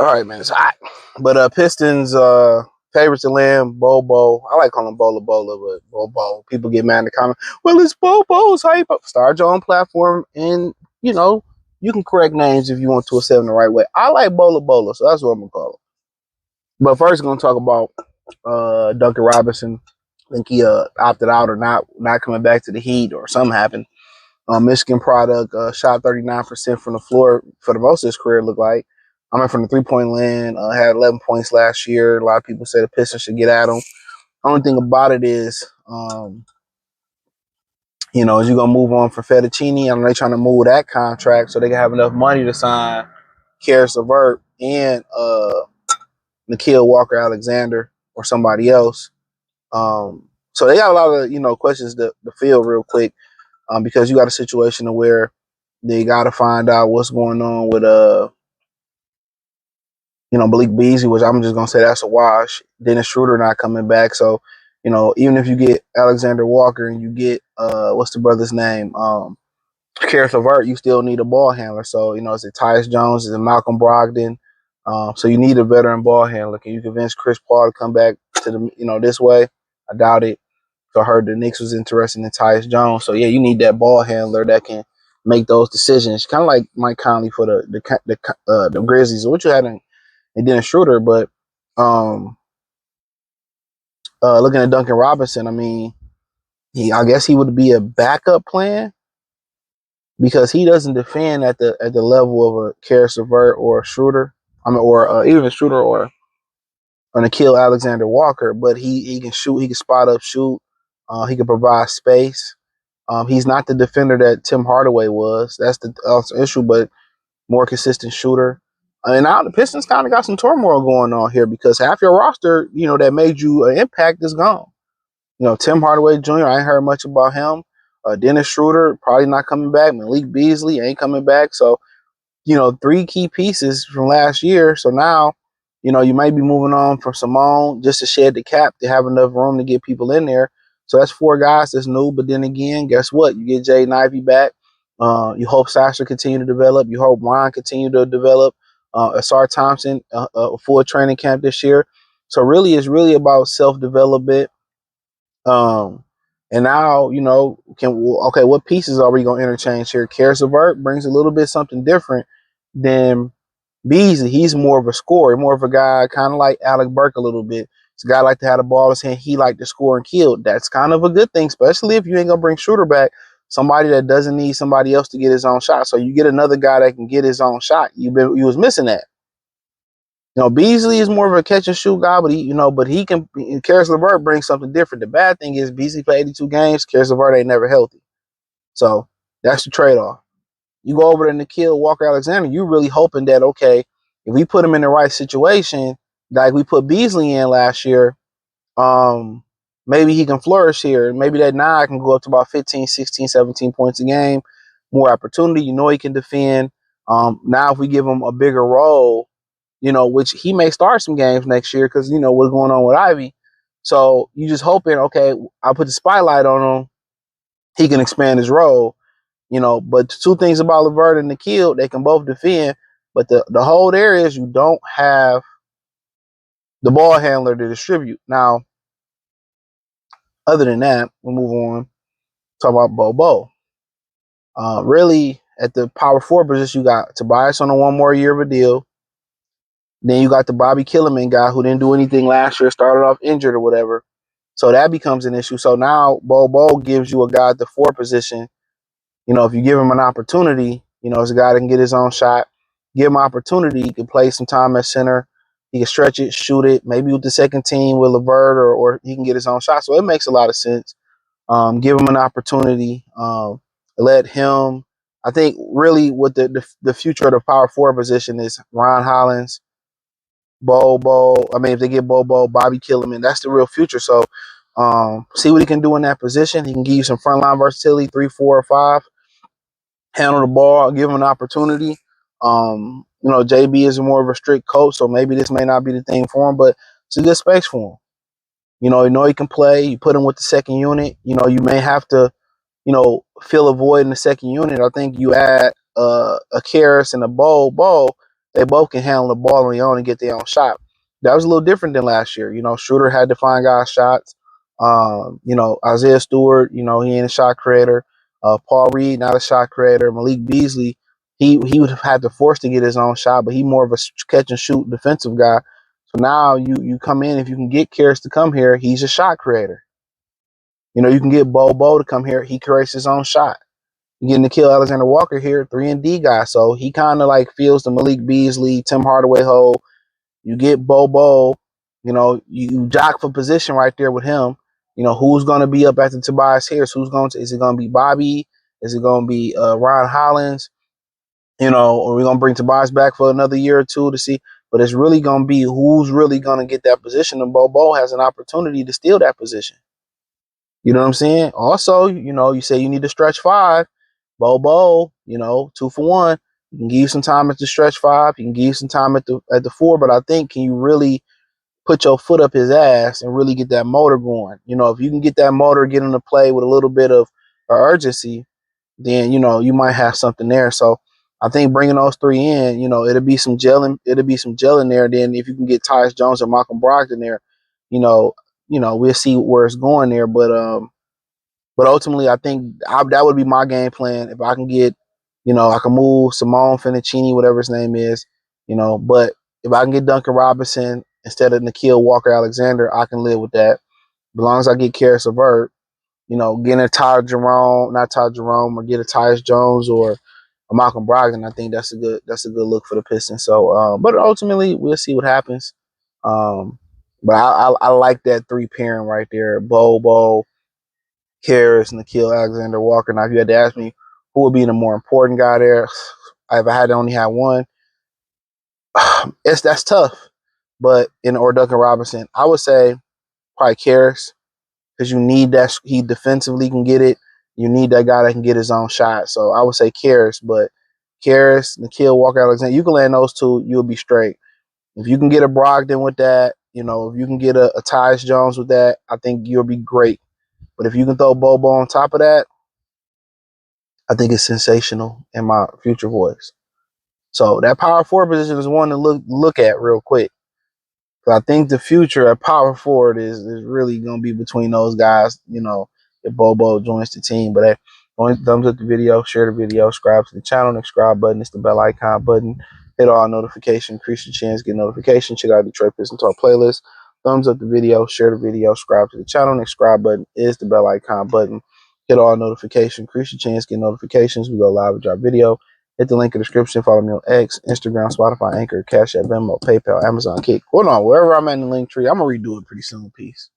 All right, man, it's hot. But Pistons favorites to land Bobo. I like calling him Bola Bola, but Bobo. People get mad in the comment. Well, it's Bobo's hype up. Start your own platform, and you know you can correct names if you want to say them the right way. I like Bola Bola, so that's what I'm gonna call him. But first, we're gonna talk about Duncan Robinson. I think he opted out or not coming back to the Heat or something happened. Michigan product, shot 39% from the floor for the most of his career, it looked like. I mean, from the three-point land, had 11 points last year. A lot of people say the Pistons should get at him. Only thing about it is, is you going to move on for Fettuccine. I know they're trying to move that contract so they can have enough money to sign Karis LeVert and Nikhil Walker-Alexander or somebody else. So they got a lot of, questions to field real quick because you got a situation where they got to find out what's going on with Malik Beasley, which I'm just gonna say that's a wash. Dennis Schroeder not coming back, so even if you get Alexander Walker and you get what's the brother's name, Karis LeVert, you still need a ball handler. So is it Tyus Jones? Is it Malcolm Brogdon? So you need a veteran ball handler. Can you convince Chris Paul to come back to the this way? I doubt it. So I heard the Knicks was interested in Tyus Jones. So yeah, you need that ball handler that can make those decisions. Kind of like Mike Conley for the Grizzlies. What you had in Dennis Schroeder, but looking at Duncan Robinson, I mean, I guess he would be a backup plan because he doesn't defend at the level of a Karis LeVert or a Schroeder. I mean, or even a Schroeder or Nikhil Alexander Walker, but he can shoot, he can spot up, shoot, he can provide space. He's not the defender that Tim Hardaway was. That's the issue, but more consistent shooter. And now the Pistons kind of got some turmoil going on here because half your roster, that made you an impact is gone. Tim Hardaway Jr., I ain't heard much about him. Dennis Schroeder, probably not coming back. Malik Beasley ain't coming back. So, three key pieces from last year. So now, you might be moving on from Simone just to shed the cap to have enough room to get people in there. So that's four guys that's new. But then again, guess what? You get Jaden Ivey back. You hope Sasha continue to develop. You hope Ron continue to develop. Asar Thompson, a full training camp this year. So really, it's really about self-development. And now, what pieces are we going to interchange here? Karis LeVert brings a little bit something different than Beasley. He's more of a scorer, more of a guy kind of like Alec Burke a little bit. It's a guy like to have the ball in his hand. He like to score and kill. That's kind of a good thing, especially if you ain't going to bring Schroeder back, somebody that doesn't need somebody else to get his own shot. So you get another guy that can get his own shot. You was missing that. Beasley is more of a catch and shoot guy, but he can. Karis LeVert brings something different. The bad thing is Beasley played 82 games. Karis LeVert ain't never healthy, so that's the trade off. You go over to Nikhil Walker-Alexander. You really hoping that if we put him in the right situation, like we put Beasley in last year, maybe he can flourish here. Maybe that 9 can go up to about 15, 16, 17 points a game, more opportunity. He can defend. Now if we give him a bigger role, which he may start some games next year because, what's going on with Ivy. So you just hoping, I'll put the spotlight on him. He can expand his role, But the two things about LeVert and Nikhil, they can both defend. But the whole there is you don't have the ball handler to distribute. Now, other than that, we'll move on. Talk about Bobo. Really, at the power forward position, you got Tobias on a 1 more year of a deal. Then you got the Bobby Killerman guy who didn't do anything last year, started off injured or whatever. So that becomes an issue. So now Bobo gives you a guy at the 4 position. If you give him an opportunity, it's a guy that can get his own shot. Give him an opportunity. He can play some time at center. He can stretch it, shoot it, maybe with the second team with LeVert or he can get his own shot. So it makes a lot of sense. Give him an opportunity. Let him. I think really what the future of the power forward position is Ron Hollins, Bobo. I mean, if they get Bobo, Bobby Killerman, that's the real future. So see what he can do in that position. He can give you some frontline versatility, 3, 4, or 5. Handle the ball, give him an opportunity. JB is more of a strict coach, so maybe this may not be the thing for him, but it's a good space for him. He can play. You put him with the second unit. You may have to, fill a void in the second unit. I think you add a Karis and a Bo. they both can handle the ball on their own and get their own shot. That was a little different than last year. You know, Schroeder had to find guys shots. You know, Isaiah Stewart, you know, he ain't a shot creator. Paul Reed, not a shot creator. Malik Beasley, he would have had to force to get his own shot, but he more of a catch and shoot defensive guy. So now you come in, if you can get Karras to come here, he's a shot creator. You know, you can get Bo to come here, he creates his own shot. You get Nickeil Alexander-Walker here, 3-and-D guy, so he kind of like feels the Malik Beasley, Tim Hardaway hole. You get Bo, you know, you jock for position right there with him. You know, who's going to be up after Tobias Harris? Is it going to be Bobby? Is it going to be Ron Hollins? You know, or we're going to bring Tobias back for another year or two to see. But it's really going to be who's really going to get that position. And Bo has an opportunity to steal that position. You know what I'm saying? Also, you know, you say you need to stretch five. Bo, you know, 2 for 1. You can give you some time at the stretch five. You can give you some time at the 4. But I think, can you really put your foot up his ass and really get that motor going? You know, if you can get that motor, get him to play with a little bit of urgency, then, you know, you might have something there. So I think bringing those 3 in, you know, it'll be some gelling. It'll be some gelling there. Then if you can get Tyus Jones and Malcolm Brogdon there, you know, we'll see where it's going there. But ultimately, I think that would be my game plan. If I can get, you know, I can move Simone Finicini, whatever his name is, you know, but if I can get Duncan Robinson instead of Nickeil Walker-Alexander, I can live with that. As long as I get Karras LeVert, you know, getting a not Ty Jerome, or get a Tyus Jones or a Malcolm Brogdon, I think that's a good look for the Pistons. So, but ultimately, we'll see what happens. But I like that 3 pairing right there: Bo, Karras, Nickeil Alexander-Walker. Now, if you had to ask me who would be the more important guy there, if I had to only have one, that's tough. But or Duncan Robinson, I would say probably Karras, because you need that. He defensively can get it. You need that guy that can get his own shot. So I would say Karras, but Karras, Nickeil Walker-Alexander, you can land those 2, you'll be straight. If you can get a Brogdon with that, you know, if you can get a Tyus Jones with that, I think you'll be great. But if you can throw Bo on top of that, I think it's sensational in my future voice. So that power forward position is one to look at real quick. So I think the future at power forward is really going to be between those guys, you know, if Bobo joins the team. But hey, thumbs up the video, share the video, subscribe to the channel. The subscribe button is the bell icon button. Hit all notifications, increase your chance, get notifications. Check out the Detroit Pistons Talk playlist. Thumbs up the video, share the video, subscribe to the channel. The subscribe button is the bell icon button. Hit all notifications, increase your chance, get notifications. We go live with our video. Hit the link in the description. Follow me on X, Instagram, Spotify, Anchor, Cash App, Venmo, PayPal, Amazon, Kick. Hold on, wherever I'm at in the link tree, I'm going to redo it pretty soon. Peace.